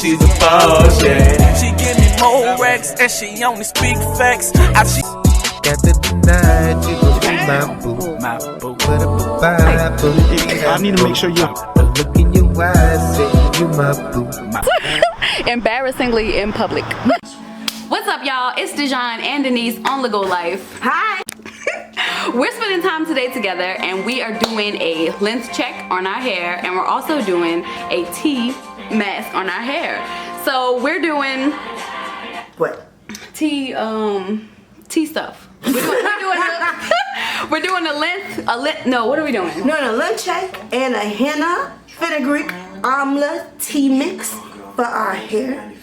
She's the boss, yeah. She give me more racks and she only speak facts. Got to deny you go be my boo. My boo. I need to make sure you look in your eyes, say you my boo. Embarrassingly in public. What's up, y'all? It's Dejon and Denise on LEGAUXLIFE. Hi. We're spending time today together and we are doing a length check on our hair, and we're also doing a tea mask on our hair. So we're doing what? Tea stuff. We're doing a length no, what are we doing? No, length check and a henna fenugreek amla tea mix for our hair,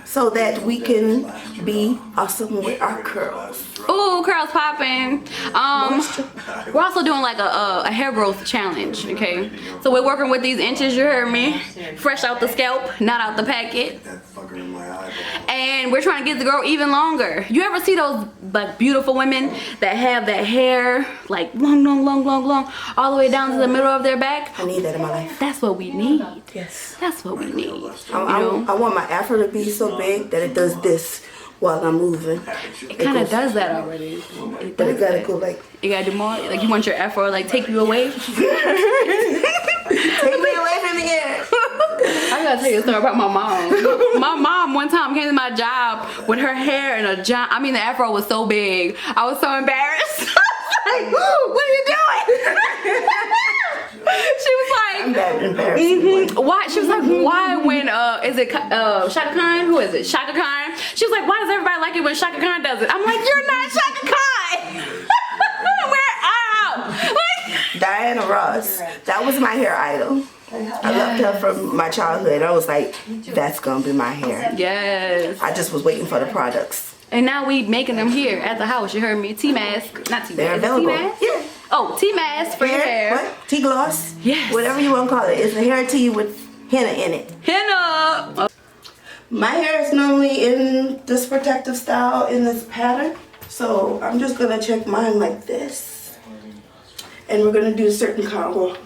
so that we can be awesome with our curls. Ooh, curls popping. We're also doing like a hair growth challenge, okay? So we're working with these inches, you heard me. Fresh out the scalp, not out the packet. And we're trying to get the girl even longer. You ever see those like beautiful women that have that hair like long, all the way down to the middle of their back? I need that in my life. That's what we need. Yes. That's what we need. I want my afro to be so big that it does this while I'm moving. It kind of does that already. But it gotta go like... You gotta do more? Like you want your afro like take you away? Take me away from here. I gotta tell you a story about my mom. My mom one time came to my job with her hair in a giant, I mean the afro was so big. I was so embarrassed. I was like, what are you doing? She was like, I'm that embarrassed. why? She was like, why when, is it Shaka Khan? Who is it? Shaka Khan? She was like, why does everybody like it when Shaka Khan does it? I'm like, you're not Shaka Khan. We're out. Like, Diana Ross, that was my hair idol. I loved her from my childhood. I was like, that's gonna be my hair. yes. I just was waiting for the products. And now we making them here at the house. You heard me. Tea mask, not tea mask. They're available. Tea mask? Yeah. Oh, tea mask for your hair. What? Tea gloss? Yes. Whatever you want to call it. It's a hair tea with henna in it. Henna. My hair is normally in this protective style, in this pattern. So I'm just gonna check mine like this. And we're gonna do certain kind of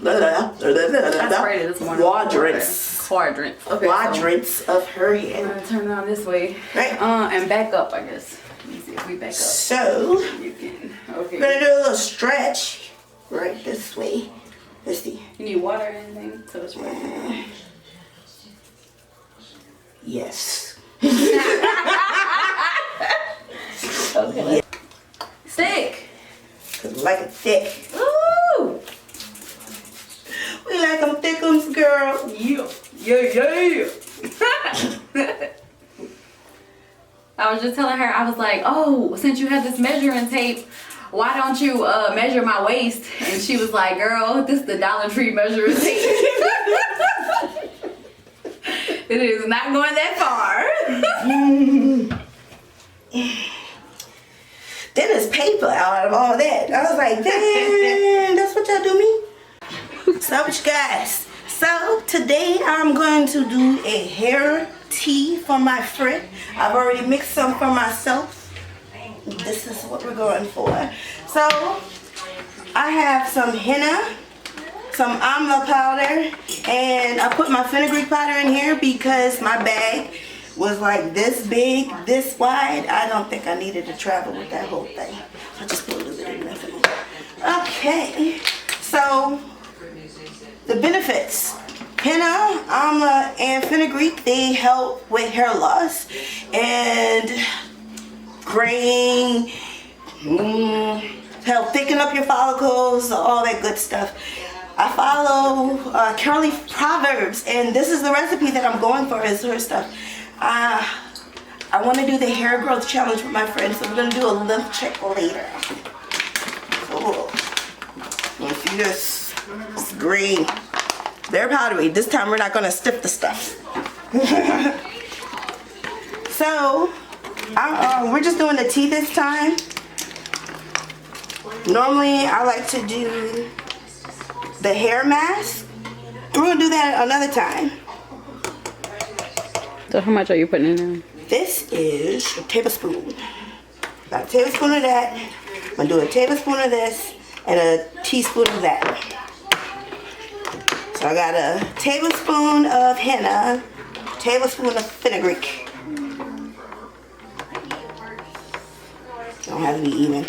quadrants. Quadrants. Okay. Quadrants of her I'm hair. gonna turn around this way. Right. And back up, I guess. Let me see if we back up. So You can. Okay. we're gonna do a little stretch right this way. Let's see. You need water or anything? So it's right. Yes. Okay. Yeah. Stick. Cause we like it thick. Ooh. We like them thickums, girl. Yeah. I was just telling her, I was like, oh, since you have this measuring tape, why don't you measure my waist? And she was like, girl, this is the Dollar Tree measuring tape. It is not going that far. Then there's paper out of all that. I was like, damn, that's what y'all do me? So much, guys. So today I'm going to do a hair tea for my friend. I've already mixed some for myself. This is what we're going for. So I have some henna, some amla powder, and I put my fenugreek powder in here because my bag was like this big, this wide. I don't think I needed to travel with that whole thing. I just put a little bit in there for me. Okay, so the benefits. Henna, amla, and fenugreek, they help with hair loss and graying, help thicken up your follicles, all that good stuff. I follow Curly Proverbs, and this is the recipe that I'm going for, is her stuff. I want to do the hair growth challenge with my friends, so we're going to do a length check later. Cool. You see this? It's green. They're powdery. This time we're not going to stiff the stuff. So, we're just doing the tea this time. Normally, I like to do the hair mask. We're going to do that another time. So how much are you putting in there? This is a tablespoon. About a tablespoon of that. I'm going to do a tablespoon of this and a teaspoon of that. So I got a tablespoon of henna, tablespoon of fenugreek. Don't have to be even.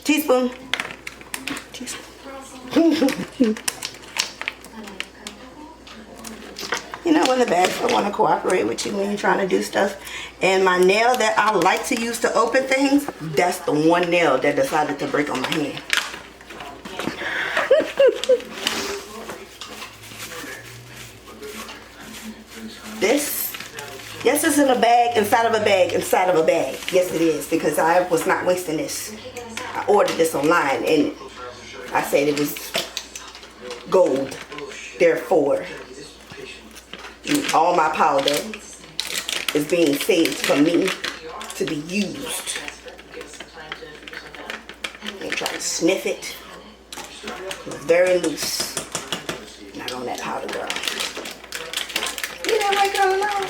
Teaspoon. You know, when the bags don't want to cooperate with you when you're trying to do stuff. And my nail that I like to use to open things, that's the one nail that decided to break on my hand. This, yes, it's in a bag, inside of a bag, inside of a bag. Yes, it is, because I was not wasting this. I ordered this online, and I said it was gold. Therefore, all my powder is being saved for me to be used. And try to sniff it. It's very loose. Not on that powder, girl. You know my girl now.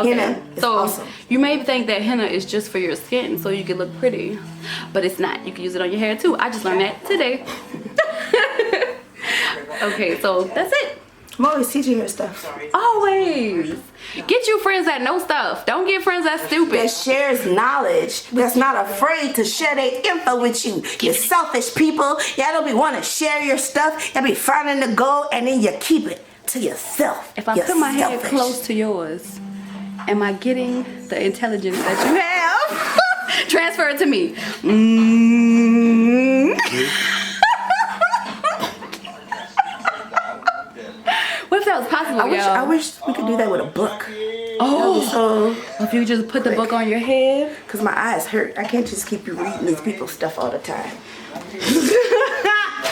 Okay, Henna is so awesome. you may think that henna is just for your skin so you can look pretty, but it's not. You can use it on your hair too. I just learned that today. Okay, so that's it. I'm always teaching her stuff. Always. Get you friends that know stuff. Don't get friends that's stupid. That shares knowledge, that's not afraid to share their info with you. You selfish people. Y'all don't be want to share your stuff. Y'all be finding the gold and then you keep it to yourself. If I You're put my head selfish. close to yours, am I getting the intelligence that you have? Transfer it to me. What if that was possible, I y'all? wish we could do that with a book. Oh, So, if you just put the book on your head. because my eyes hurt. I can't just keep you reading these people's stuff all the time.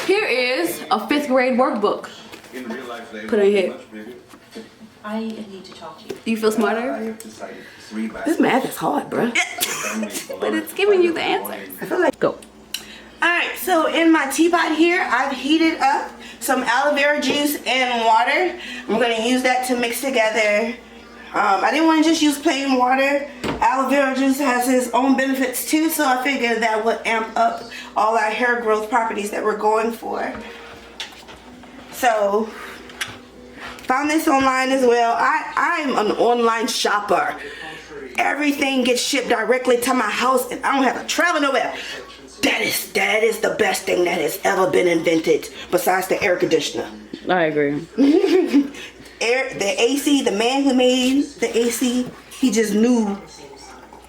Here is a 5th grade workbook. Put on your head. I need to talk to you. Do you feel smarter? This math is hard, bruh. But it's giving you the answer. I feel like... Go. Alright, so in my teapot here, I've heated up some aloe vera juice and water. I'm going to use that to mix together. I didn't want to just use plain water. Aloe vera juice has its own benefits too, so I figured that would amp up all our hair growth properties that we're going for. So, found this online as well. I'm an online shopper. Everything gets shipped directly to my house and I don't have to travel nowhere. That is the best thing that has ever been invented besides the air conditioner. I agree. The AC, the man who made the AC, he just knew.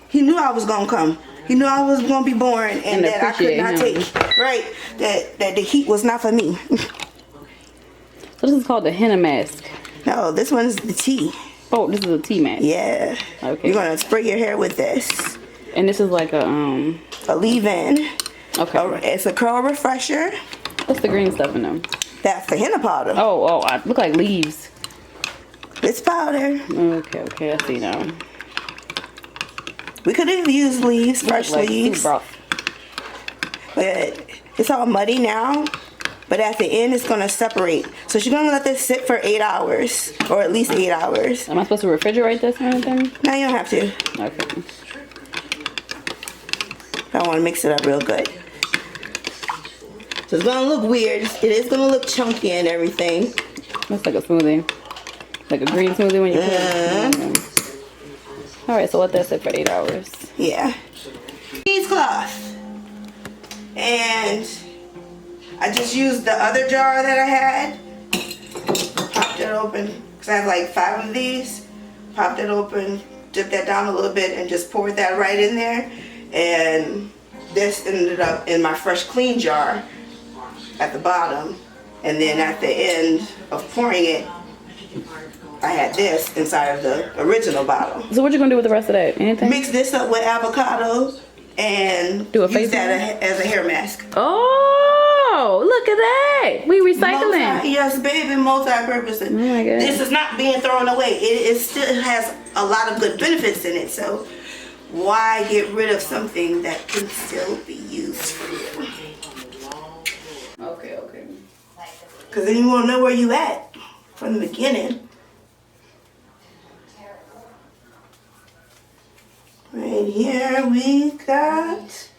He knew I was gonna come. He knew I was gonna be born and that I could not take. Right. That the heat was not for me. So this is called the henna mask. No, this one's the tea. Oh, this is a tea mask. Yeah. Okay. You're gonna spray your hair with this. And this is like a leave-in. Okay. It's a curl refresher. What's the green stuff in them? That's the henna powder. Oh, I look like leaves. It's powder. Okay, I see now. We could have used leaves, fresh Like leaves. soup broth. But it's all muddy now. But at the end, it's gonna separate. So she's gonna let this sit for 8 hours, or at least 8 hours. Am I supposed to refrigerate this or anything? No, you don't have to. Okay. I want to mix it up real good. So it's gonna look weird. It is gonna look chunky and everything. Looks like a smoothie. Like a green smoothie when you put it. Alright, so let that sit for 8 hours. Yeah. Cheesecloth. And I just used the other jar that I had. Popped it open. Because I have like 5 of these. Popped it open. Dipped that down a little bit and just poured that right in there. And this ended up in my fresh clean jar at the bottom. And then at the end of pouring it, I had this inside of the original bottle. So what you gonna do with the rest of that? Anything? Mix this up with avocado and Do a use face that as a hair mask. Oh, look at that. We recycling. Yes, baby, multi-purpose. Oh my God. This is not being thrown away. It still has a lot of good benefits in it. So why get rid of something that can still be used for you? Okay. Because then you won't know where you at from the beginning. Right here we got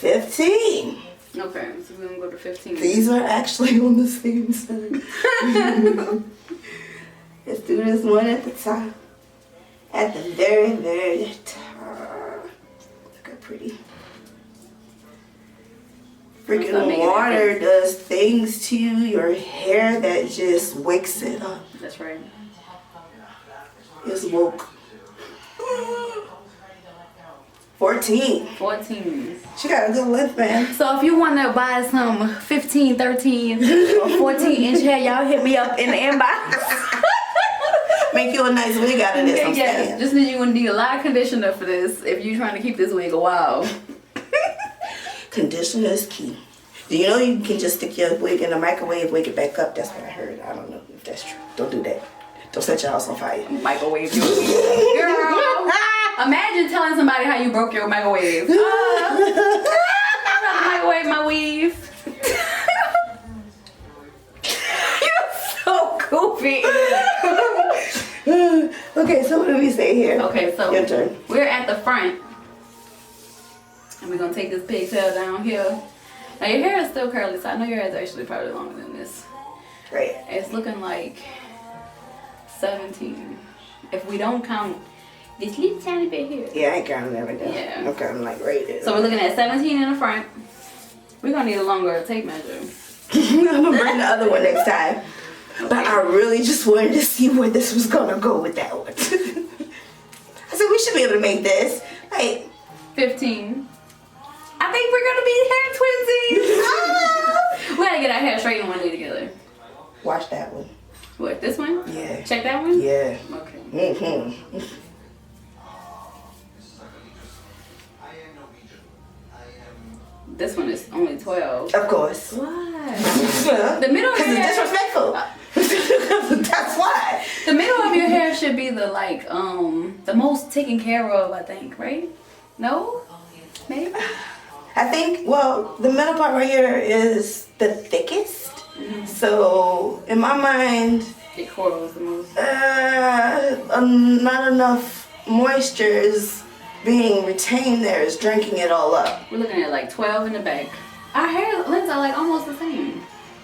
15. Okay, so we're gonna go to 15. These are actually on the same side. Let's do this one at the top. At the very, very top. Look how pretty. Freaking water does things to your hair that just wakes it up. That's right. It's woke. 14. 14. She got a good length, man. So if you want to buy some 15, 13, or 14-inch hair, y'all hit me up in the inbox. Make you a nice wig out of this. I'm Yes, saying. just you gonna need a lot of conditioner for this if you're trying to keep this wig a while. Conditioner is key. Do you know you can just stick your wig in the microwave, wake it back up? That's what I heard. I don't know if that's true. Don't do that. Don't set your house on fire. Microwave your wig. Girl, imagine telling somebody how you broke your microwave. I'm trying to microwave my weave. You're so goofy. Okay, so what do we say here? Okay, so Your turn. we're at the front. And we're gonna take this pigtail down here. Now your hair is still curly, so I know your hair is actually probably longer than this. Right. It's looking like 17. If we don't count this little tiny bit here. Yeah, I ain't counting everything. Yeah. I'm counting like right there. So we're looking at 17 in the front. We're gonna need a longer tape measure. I'm gonna bring the other one next time. But I really just wanted to see where this was gonna go with that one. I said we should be able to make this. Like 15. I think we're gonna be hair twinsies. We gotta get our hair straightened one day together. watch that one. What, this one? Yeah. Check that one? Yeah. Okay. Mm-hmm. This one is only 12. Of course. Why? The The middle of your it's hair. disrespectful. That's why. The middle of your hair should be the the most taken care of, I think, right? No? Maybe? I think, well, the middle part right here is the thickest. Mm-hmm. So, in my mind, It coils the most. not enough moisture is being retained there, is drinking it all up. We're looking at like 12 in the back. Our hair lengths are like almost the same.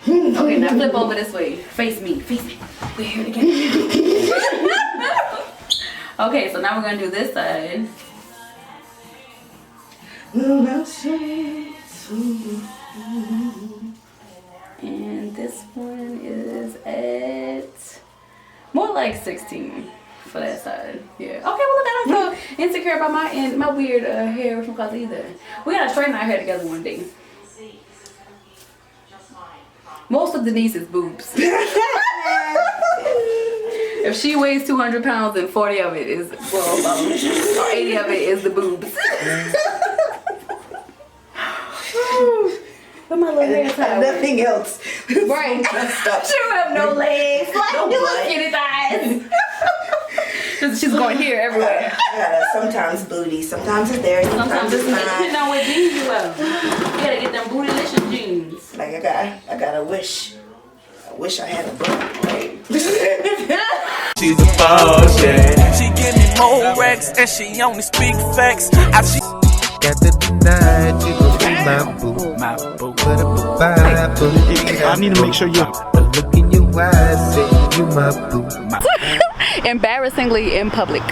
Okay, now flip over this way. Face me, face me. We're here together. Okay, so now we're gonna do this side. And this one is at more like 16 for that side. Yeah. Okay, well look, I don't feel insecure about my weird hair from cause either. We gotta straighten our hair together one day. Most of Denise's boobs. If she weighs 200 pounds, then 40 of it is, well, or 80 of it is the boobs. But my little hair tied. Nothing else. Right. Stuff. She don't have no legs. Like, No you butt. look skinny thighs. She's going here everywhere. I got a sometimes booty, sometimes it's there, Sometimes it's not. depending on what jeans you wear. You gotta get them bootylicious jeans. Like I got a wish. I wish I had a butt. Right? She's a boss, yeah. She give me more racks and she only speak facts. Got to deny you gon' be my boo. My boo. But I need to make sure you look in your eyes, say you my boo. Embarrassingly in public.